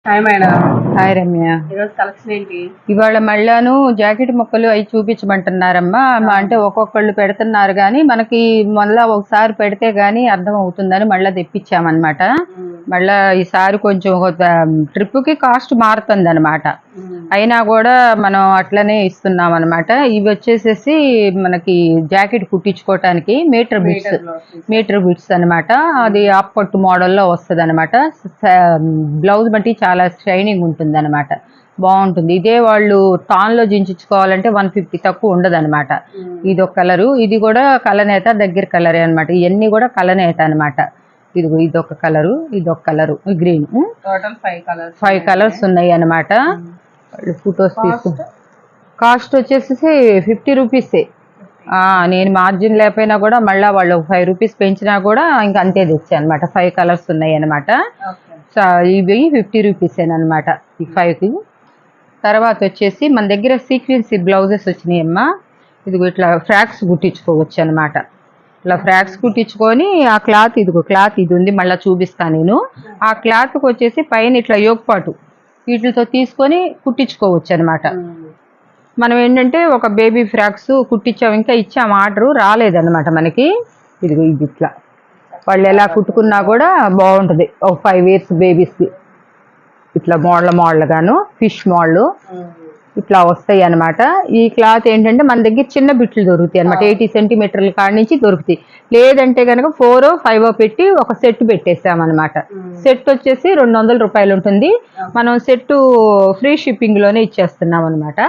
Hi madam. Hi Ramya. ఈరోజు collection ఏంటి? ఇవాళ మళ్ళాను జాకెట్ ముక్కలు అవి చూపించమంటున్నారమ్మా. అంటే ఒక్కొక్కళ్ళు పెడుతున్నారు కానీ మనకి మళ్ళా ఒకసారి పెడితే గానీ అర్థం అవుతుందని మళ్ళీ తెప్పించామన్నమాట. మళ్ళా ఈసారి కొంచెం ట్రిప్కి కాస్ట్ మారుతుంది అనమాట. అయినా కూడా మనం అట్లనే ఇస్తున్నాం అనమాట. ఇవి వచ్చేసేసి మనకి జాకెట్ కుట్టించుకోవటానికి మీటర్ బిట్స్ అనమాట. అది ఆఫ్ పట్టు మోడల్లో వస్తుంది అనమాట. బ్లౌజ్ బట్టి చాలా షైనింగ్ ఉంటుంది అనమాట. బాగుంటుంది. ఇదే వాళ్ళు టాన్లో జించుకోవాలంటే 150 తక్కువ ఉండదు అనమాట. ఇది ఒక కలరు, ఇది కూడా కలనేత దగ్గర కలరే అనమాట. ఇవన్నీ కూడా కలనేత అనమాట. ఇదిగో ఇదొక కలరు, ఇదొక కలరు గ్రీన్. టోటల్ 5 కలర్స్ ఉన్నాయి అనమాట. ఫొటోస్ తీసుకు కాస్ట్ వచ్చేసి 50 రూపీసే. నేను మార్జిన్ లేకపోయినా కూడా మళ్ళీ వాళ్ళు 5 రూపీస్ పెంచినా కూడా ఇంకా అంతే తెచ్చా అనమాట. 5 కలర్స్ ఉన్నాయి అనమాట. ఇవి 50 రూపీసేనమాట ఈ 5కి. తర్వాత వచ్చేసి మన దగ్గర సీక్వెన్సీ బ్లౌజెస్ వచ్చినాయి అమ్మా. ఇదిగో ఇట్లా ఫ్రాక్స్ కుట్టించుకోవచ్చు అనమాట. ఇట్లా ఫ్రాక్స్ కుట్టించుకొని ఆ క్లాత్, ఇదిగో క్లాత్ ఇది ఉంది, మళ్ళీ చూపిస్తాను నేను. ఆ క్లాత్కి వచ్చేసి పైన ఇట్లా యోగపాటు వీటితో తీసుకొని కుట్టించుకోవచ్చు అనమాట. మనం ఏంటంటే ఒక బేబీ ఫ్రాక్స్ కుట్టించాం, ఇంకా ఇచ్చాం, ఆర్డరు రాలేదన్నమాట మనకి. ఇదిగో ఇది ఇట్లా వాళ్ళు ఎలా కుట్టుకున్నా కూడా బాగుంటుంది. ఒక 5 years బేబీస్కి ఇట్లా మోడల్గాను ఫిష్ మోడల్ ఇట్లా వస్తాయి అనమాట. ఈ క్లాత్ ఏంటంటే మన దగ్గర చిన్న బిట్లు దొరుకుతాయి అనమాట. 80 సెంటీమీటర్ల కాడ నుంచి దొరుకుతాయి. లేదంటే కనుక 4 or 5 పెట్టి ఒక సెట్ పెట్టేసామన్నమాట. సెట్ వచ్చేసి 200 రూపాయలు ఉంటుంది. మనం సెట్ ఫ్రీ షిప్పింగ్ లోనే ఇచ్చేస్తున్నాం అనమాట.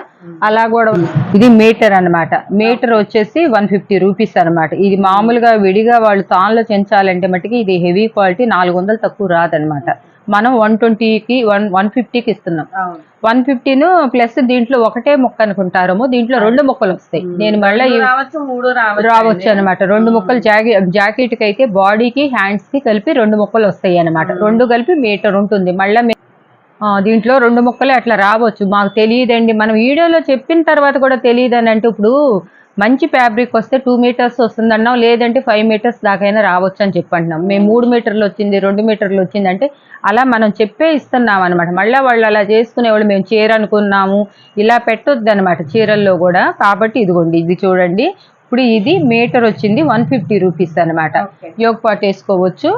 అలా కూడా ఇది మీటర్ అనమాట. మీటర్ వచ్చేసి 150 రూపీస్ అనమాట. ఇది మామూలుగా విడిగా వాళ్ళు తాన్లో చెంచాలంటే మటుకి ఇది హెవీ క్వాలిటీ 400 తక్కువ రాదనమాట. మనం 120కి 150కి ఇస్తున్నాం. 115 ప్లస్ దీంట్లో ఒకటే మొక్క అనుకుంటారేమో, దీంట్లో 2 మొక్కలు వస్తాయి. నేను మళ్ళీ రావచ్చు అనమాట. 2 మొక్కలు జాకెట్కి అయితే బాడీకి హ్యాండ్స్ కి కలిపి 2 మొక్కలు వస్తాయి అనమాట. 2 కలిపి మీటర్ ఉంటుంది. మళ్ళీ దీంట్లో 2 మొక్కలు అట్లా రావచ్చు. మాకు తెలియదండి, మనం వీడియోలో చెప్పిన తర్వాత కూడా తెలియదు అని అంటే, ఇప్పుడు మంచి ఫ్యాబ్రిక్ వస్తే 2 మీటర్స్ వస్తుందన్నాం, లేదంటే 5 మీటర్స్ దాకైనా రావచ్చు అని చెప్పంటున్నాం. మేము 3 మీటర్లు వచ్చింది, 2 మీటర్లు వచ్చింది అంటే అలా మనం చెప్పే ఇస్తున్నాం అనమాట. మళ్ళీ వాళ్ళు అలా చేసుకునేవాళ్ళు మేము చీర అనుకున్నాము ఇలా పెట్టొద్దు అనమాట చీరల్లో కూడా. కాబట్టి ఇదిగోండి, ఇది చూడండి. ఇప్పుడు ఇది మీటర్ వచ్చింది 150 రూపీస్ అనమాట. యోగ పాటు వేసుకోవచ్చు.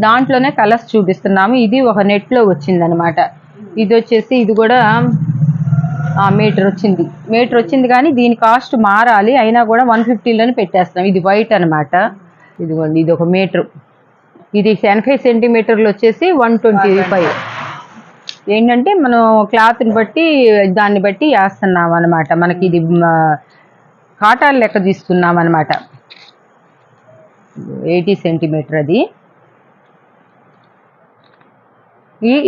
దాంట్లోనే కలర్స్ చూపిస్తున్నాము. ఇది ఒక నెట్లో వచ్చిందనమాట. ఇది వచ్చేసి ఇది కూడా మీటర్ వచ్చింది కానీ దీని కాస్ట్ మారాలి. అయినా కూడా 150లోనే పెట్టేస్తాం. ఇది వైట్ అనమాట. ఇదిగోండి, ఇది ఒక మీటర్. ఇది 85 సెంటీమీటర్లు వచ్చేసి 125. ఏంటంటే మనం క్లాత్ని బట్టి దాన్ని బట్టి వేస్తున్నాం అనమాట. మనకి ఇది కాటాలు లెక్క తీసుకున్నాం అనమాట. 80 సెంటీమీటర్ అది.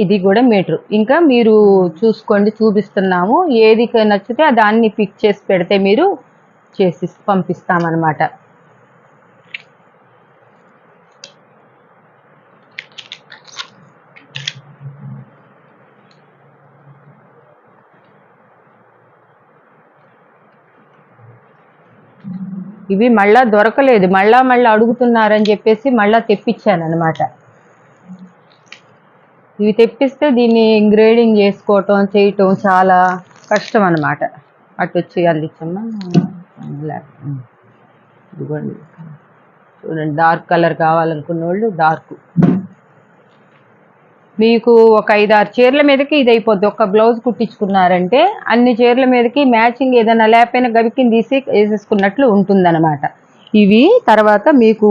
ఇది కూడా మీటర్. ఇంకా మీరు చూసుకోండి, చూపిస్తున్నాము. ఏది నచ్చితే దాన్ని పిక్ చేసి పెడితే మీరు చేసి పంపిస్తామన్నమాట. ఇవి మళ్ళా దొరకలేదు, మళ్ళా అడుగుతున్నారని చెప్పేసి మళ్ళా తెప్పించాను అనమాట. ఇవి తెప్పిస్తే దీన్ని గ్రేడింగ్ చేసుకోవటం చేయటం చాలా కష్టం అనమాట. అటు వచ్చి అందించమ్మా. ఇదిగోండి చూడండి, డార్క్ కలర్ కావాలనుకున్న వాళ్ళు డార్క్. మీకు ఒక 5-6 చీరల మీదకి ఇది అయిపోద్ది. ఒక బ్లౌజ్ కుట్టించుకున్నారంటే అన్ని చీరల మీదకి మ్యాచింగ్ ఏదైనా లేకపోయినా గవికిని తీసి వేసేసుకున్నట్లు ఉంటుందన్నమాట. ఇవి తర్వాత మీకు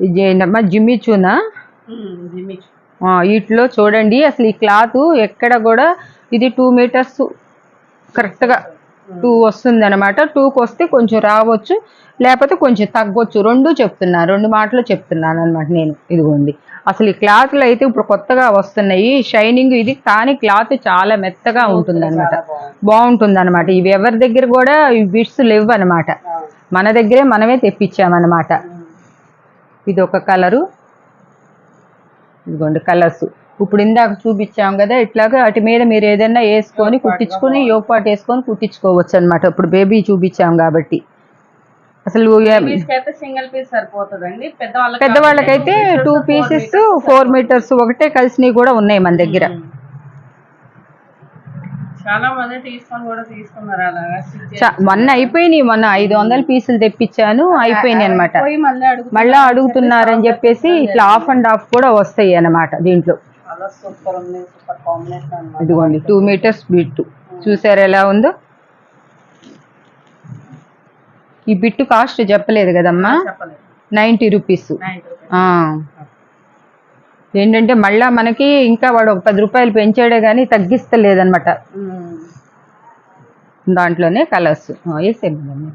ఇదేంటమ్మా జిమ్మిచూనా. వీటిలో చూడండి అసలు ఈ క్లాత్ ఎక్కడ కూడా ఇది 2 మీటర్స్ కరెక్ట్గా 2 వస్తుంది అనమాట. 2కి వస్తే కొంచెం రావచ్చు, లేకపోతే కొంచెం తగ్గొచ్చు. 2 మాటలు చెప్తున్నాను అనమాట నేను. ఇదిగోండి, అసలు ఈ క్లాత్లు అయితే ఇప్పుడు కొత్తగా వస్తున్నాయి షైనింగ్ ఇది, కానీ క్లాత్ చాలా మెత్తగా ఉంటుంది అనమాట. బాగుంటుంది అనమాట. ఇవి ఎవరి దగ్గర కూడా ఈ బిట్స్ లేవు అనమాట. మన దగ్గరే మనమే తెప్పించామన్నమాట. ఇది ఒక కలరు. ఇదిగోండి కలర్స్. ఇప్పుడు ఇందాక చూపించాం కదా, ఇట్లాగా వాటి మీద మీరు ఏదైనా వేసుకొని కుట్టించుకొని యోగపాటు వేసుకొని కుట్టించుకోవచ్చు అనమాట. ఇప్పుడు బేబీ చూపించాం కాబట్టి అసలు సింగిల్ పీస్ సరిపోతుందండి. పెద్దవాళ్ళకైతే 2 పీసెస్ 4 మీటర్స్ ఒకటే కలిసినవి కూడా ఉన్నాయి మన దగ్గర. చాలా మంది తీసుకొని కూడా తీసుకున్నారు అలాగా మొన్న అయిపోయినాయి. మొన్న 500 పీసులు తెప్పించాను, అయిపోయినాయి అనమాట. పోయి మళ్ళీ అడుగుతున్నారని చెప్పేసి ఇట్లా ఆఫ్ అండ్ ఆఫ్ కూడా వస్తాయి అన్నమాట దీంట్లో. చాలా సూపర్ ఉంది, సూపర్ కాంబినేషన్ అన్నమాట. ఇదిగోండి 2 మీటర్స్ బిట్టు చూసారు ఎలా ఉందో. ఈ బిట్టు కాస్ట్ చెప్పలేదు కదమ్మా, చెప్పలేదు. 90 రూపీస్. 90 రూపీస్. ఏంటంటే మళ్ళా మనకి ఇంకా వాడు ఒక 10 రూపాయలు పెంచాడే కానీ తగ్గిస్తలేదన్నమాట. దాంట్లోనే కలర్స్ వేసేయండి.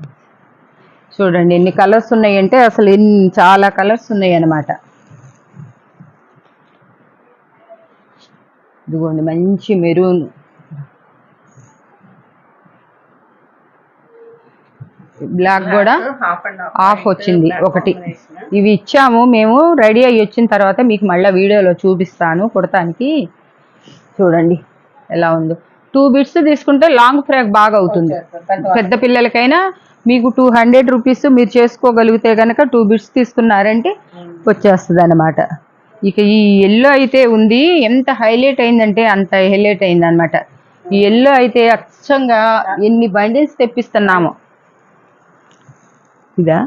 చూడండి ఎన్ని కలర్స్ ఉన్నాయంటే అసలు చాలా కలర్స్ ఉన్నాయి అన్నమాట. ఇదిగోండి మంచి మెరూన్, బ్లాక్ కూడా ఆఫ్ వచ్చింది ఒకటి. ఇవి ఇచ్చాము మేము, రెడీ అయ్యి వచ్చిన తర్వాత మీకు మళ్ళీ వీడియోలో చూపిస్తాను కుడతానికి. చూడండి ఎలా ఉందో. 2 బిట్స్ తీసుకుంటే లాంగ్ ఫ్రాక్ బాగా అవుతుంది. పెద్ద పిల్లలకైనా మీకు 200 రూపీస్ మీరు చేసుకోగలిగితే కనుక 2 బిట్స్ తీసుకున్నారంటే వచ్చేస్తుంది అన్నమాట. ఇక ఈ ఎల్లో అయితే ఉంది, ఎంత హైలైట్ అయిందంటే అంత హైలైట్ అయింది అనమాట. ఈ ఎల్లో అయితే అచ్చంగా ఎన్ని బండిల్స్ తెప్పిస్తున్నాము. ఇదా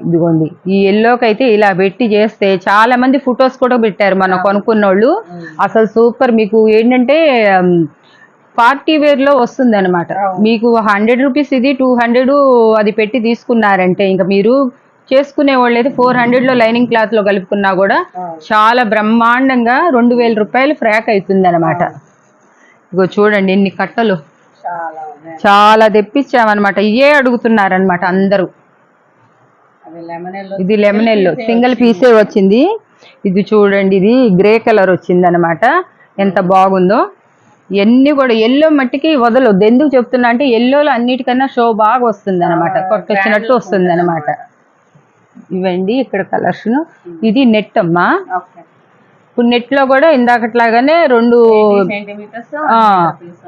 ఇదిగోండి ఈ ఎల్లోకి అయితే ఇలా పెట్టి చేస్తే చాలా మంది ఫొటోస్ కూడా పెట్టారు మనం కొనుక్కున్న వాళ్ళు. అసలు సూపర్. మీకు ఏంటంటే పార్టీ వేర్ లో వస్తుంది అనమాట. మీకు 100 రూపీస్ ఇది 200 అది పెట్టి తీసుకున్నారంటే ఇంకా మీరు చేసుకునే వాళ్ళు అయితే 400 లో లైనింగ్ క్లాత్ లో కలుపుకున్నా కూడా చాలా బ్రహ్మాండంగా 2000 రూపాయలు ఫ్రాక్ అవుతుంది అనమాట. ఇగో చూడండి ఎన్ని కట్టలు, చాలా తెప్పించామన్నమాట. ఇవే అడుగుతున్నారనమాట అందరూ. ఇది లెమన్ ఎల్లో సింగిల్ పీసే వచ్చింది. ఇది చూడండి ఇది గ్రే కలర్ వచ్చింది అనమాట. ఎంత బాగుందో. ఇవన్నీ కూడా ఎల్లో మట్టికి వదలొద్దు. ఎందుకు చెప్తున్నా అంటే ఎల్లోలో అన్నిటికన్నా షో బాగా వస్తుంది అనమాట, కొట్టొచ్చినట్టు వస్తుంది అనమాట. ఇవండి ఇక్కడ కలర్స్. ఇది నెట్ అమ్మా. ఇప్పుడు నెట్ లో కూడా ఇందాకట్లాగానే 2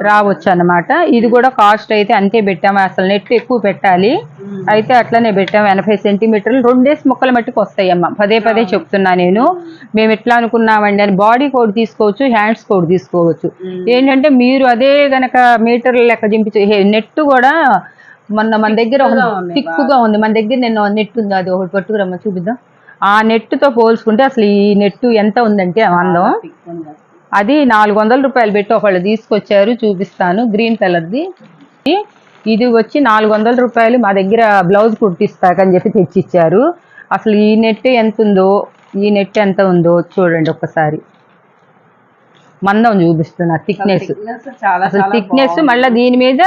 రావచ్చు అనమాట. ఇది కూడా కాస్ట్ అయితే అంతే పెట్టాము. అసలు నెట్ ఎక్కువ పెట్టాలి అయితే అట్లనే పెట్టాము. 80 సెంటీమీటర్లు 2 ముక్కల మట్టుకు వస్తాయి అమ్మ. పదే పదే చెప్తున్నా నేను. మేము ఎట్లా అనుకున్నామండి అని, బాడీ కోడ్ తీసుకోవచ్చు, హ్యాండ్స్ కోడ్ తీసుకోవచ్చు. ఏంటంటే మీరు అదే గనక మీటర్ల లెక్క దింపించే నెట్ కూడా మన దగ్గర తిక్కుగా ఉంది. మన దగ్గర నేను నెట్ ఉంది, అది ఒకటి పట్టుకురమ్మ చూపిద్దాం. ఆ నెట్తో పోల్చుకుంటే అసలు ఈ నెట్ ఎంత ఉందంటే అందం. అది 400 రూపాయలు పెట్టి ఒకళ్ళు తీసుకొచ్చారు, చూపిస్తాను. గ్రీన్ కలర్ది. ఇది వచ్చి 400 రూపాయలు మా దగ్గర బ్లౌజ్ కుట్టిస్తాకని చెప్పి తెచ్చిచ్చారు. అసలు ఈ నెట్ ఎంత ఉందో, ఈ నెట్ ఎంత ఉందో చూడండి ఒక్కసారి. మందం చూపిస్తున్నా, థిక్నెస్. అసలు థిక్నెస్ మళ్ళీ దీని మీద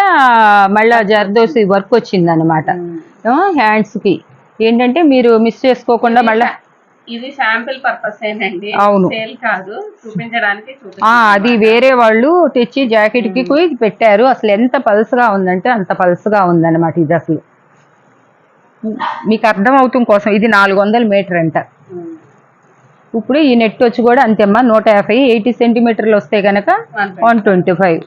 మళ్ళీ జర్దోసి వర్క్ వచ్చింది అనమాట. హ్యాండ్స్కి ఏంటంటే మీరు మిస్ చేసుకోకుండా మళ్ళీ ఇది శాంపిల్ పర్పస్ ఏనండి, అవును సేల్ కాదు, చూపించడానికి. అది వేరే వాళ్ళు తెచ్చి జాకెట్ కి పెట్టారు. అసలు ఎంత పల్సగా ఉందంటే అంత పల్సగా ఉందన్నమాట. ఇది అసలు మీకు అర్థం అవుతుంది కోసం. ఇది 400 మీటర్ అంట. ఇప్పుడు ఈ నెట్ వచ్చి కూడా అంతేమ్మా 150. 80 సెంటీమీటర్లు వస్తే కనుక 125.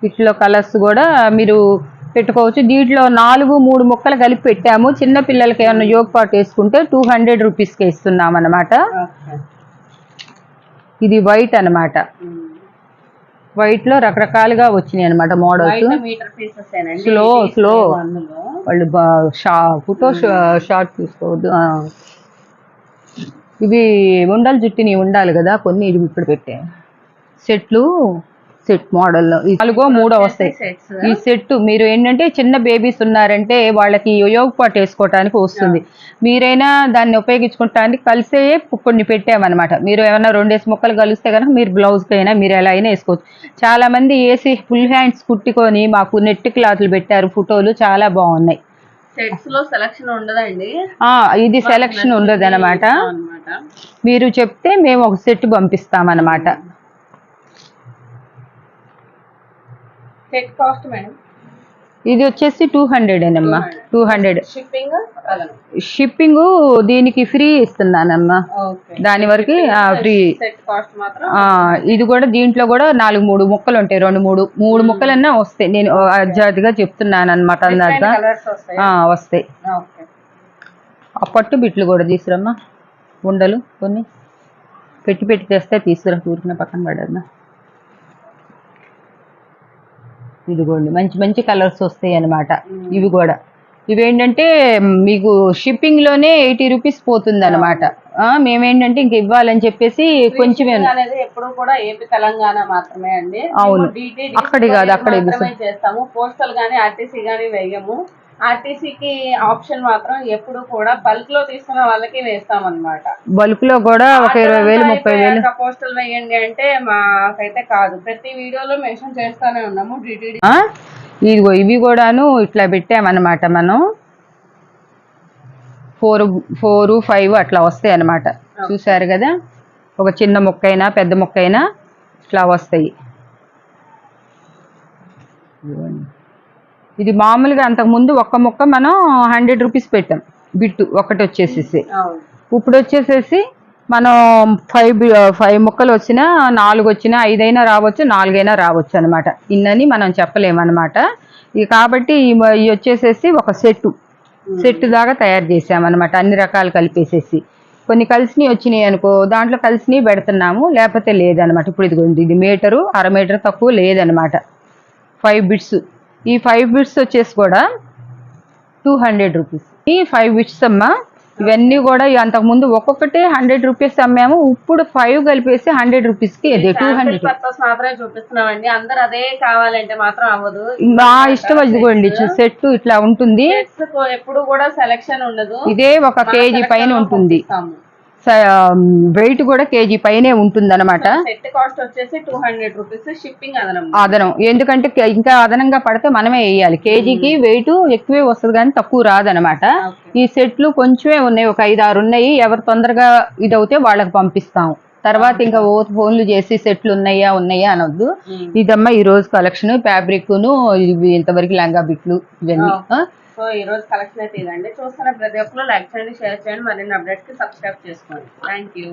వీటిలో కలర్స్ కూడా మీరు పెట్టుకోవచ్చు. దీంట్లో 4-3 ముక్కలు కలిపి పెట్టాము. చిన్న పిల్లలకి ఏమన్నా యోగ పాటు వేసుకుంటే 200 రూపీస్కి ఇస్తున్నాం అన్నమాట. ఇది వైట్ అనమాట. వైట్ లో రకరకాలుగా వచ్చినాయి అనమాట మోడల్స్. స్లో వాళ్ళు ఫోటో షార్ట్ తీసుకోవద్దు. ఇవి ఉండలు జుట్టిని ఉండాలి కదా కొన్ని. ఇది ఇప్పుడు పెట్టే సెట్ మోడల్లో 4-3 వస్తాయి ఈ సెట్. మీరు ఏంటంటే చిన్న బేబీస్ ఉన్నారంటే వాళ్ళకి యోగ పాటు వేసుకోవటానికి వస్తుంది. మీరైనా దాన్ని ఉపయోగించుకోవటానికి కలిసే కొన్ని పెట్టామన్నమాట. మీరు ఏమైనా 2 ముక్కలు కలిస్తే కనుక మీరు బ్లౌజ్కి అయినా మీరు ఎలా అయినా వేసుకోవచ్చు. చాలా మంది వేసి ఫుల్ హ్యాండ్స్ కుట్టుకొని మాకు నెట్ క్లాత్లు పెట్టారు. ఫోటోలు చాలా బాగున్నాయి. సెట్స్ లో సెలక్షన్ ఉండదండి, ఇది సెలక్షన్ ఉండదు అనమాట. మీరు చెప్తే మేము ఒక సెట్ పంపిస్తామన్నమాట. సెట్ కాస్ట్ మేడం ఇది వచ్చేసి 200 అమ్మా. 200 షిప్పింగ్ దీనికి ఫ్రీ ఇస్తున్నానమ్మా. దాని వరకు ఫ్రీ. ఇది కూడా దీంట్లో కూడా 4-3 ముక్కలు ఉంటాయి. 2-3 ముక్కలన్నా వస్తాయి. నేను అర్జాదిగా చెప్తున్నాను అనమాట. అందాక వస్తాయి. ఆ పట్టు బిట్లు కూడా తీసుకురమ్మా, ఉండలు కొన్ని పెట్టి పెట్టి తెస్తే తీసుకురా, ఊరికిన పక్కన పడద్దా. ఇదిగోండి మంచి మంచి కలర్స్ వస్తాయి అన్నమాట. ఇవి కూడా ఇవేంటంటే మీకు షిప్పింగ్ లోనే 80 రూపీస్ పోతుంది అనమాట. మేమేంటంటే ఇంక ఇవ్వాలని చెప్పేసి కొంచెం అనేది ఎప్పుడు కూడా ఏపీ తెలంగాణ మాత్రమే అండి. అవును, అక్కడి కాదు అక్కడ చేస్తాము. పోస్టల్ గానీ ఆర్టీసీ గానీ వేయము. ఆర్టీసీకి ఆప్షన్ మాత్రం ఎప్పుడు కూడా బల్క్ లో తీసుకున్న వాళ్ళకి వేస్తాం అన్నమాట. బల్క్ లో కూడా ఒక 20,000 30,000 పోస్టల్ వేయండి అంటే మాకైతే కాదు. ప్రతి వీడియోలో మెన్షన్ చేస్తానే ఉన్నాము డిటిడి. ఇదిగో ఇవి కూడాను ఇట్లా పెట్టామన్నమాట. మనం 4, 5 అట్లా వస్తాయి అన్నమాట. చూసారు కదా, ఒక చిన్న మొక్కైనా పెద్ద మొక్కైనా ఇట్లా వస్తాయి. ఇది మామూలుగా అంతకుముందు ఒక్క మొక్క మనం 100 రూపీస్ పెట్టాం బిట్టు ఒకటి వచ్చేసేసి. ఇప్పుడు వచ్చేసేసి మనం 5 మొక్కలు వచ్చినా 4 వచ్చినా 5 అయినా రావచ్చు, 4 అయినా రావచ్చు అనమాట. ఇన్నని మనం చెప్పలేమన్నమాట. ఇక కాబట్టి ఇవి వచ్చేసేసి ఒక సెట్ దాకా తయారు చేసామన్నమాట. అన్ని రకాలు కలిపేసేసి కొన్ని కలిసినవి వచ్చినాయి అనుకో, దాంట్లో కలిసినవి పెడుతున్నాము, లేకపోతే లేదనమాట. ఇప్పుడు ఇదిగోండి, ఇది మీటరు 1/2 మీటర్ తక్కువ లేదనమాట. 5 బిట్స్. ఈ 5 బిట్స్ వచ్చేసి కూడా 200 రూపీస్. ఈ 5 బిట్స్ అమ్మా. ఇవన్నీ కూడా అంతకుముందు ఒక్కొక్కటి 100 రూపీస్ అమ్మాము, ఇప్పుడు 5 కలిపేసి 100 రూపీస్కి 200 మాత్రమే చూపిస్తున్నామండి. అందరు అదే కావాలంటే మాత్రం అవ్వదు. మా ఇష్టం. ఇదిగోండి సెట్ ఇట్లా ఉంటుంది. ఎప్పుడు కూడా సెలెక్షన్ ఉండదు. ఇదే 1 కేజీ పైన ఉంటుంది. వెయిట్ కూడా కేజీ పైనే ఉంటుంది అనమాట. సెట్ కాస్ట్ వచ్చేసి 200 రూపీస్. షిప్పింగ్ అదనం. ఎందుకంటే ఇంకా అదనంగా పడితే మనమే వేయాలి. కేజీకి వెయిట్ ఎక్కువే వస్తుంది కానీ తక్కువ రాదనమాట. ఈ సెట్లు కొంచెమే ఉన్నాయి, ఒక 5-6 ఉన్నాయి. ఎవరు తొందరగా ఇదవుతే వాళ్ళకి పంపిస్తాము. తర్వాత ఇంకా ఫోన్లు చేసి సెట్లు ఉన్నాయా అనొద్దు. ఇదమ్మా ఈ రోజు కలెక్షన్. ఫ్యాబ్రిక్ను ఇవి ఇంతవరకు లంగా బిట్లు ఇవన్నీ. సో ఈ రోజు కలెక్షన్ అయితే ఇదండి. చూస్తున్న ప్రతి ఒక్కరు లైక్ చేయండి, షేర్ చేయండి. మరిన్ని అప్డేట్స్ కి సబ్స్క్రైబ్ చేసుకోండి. Thank you.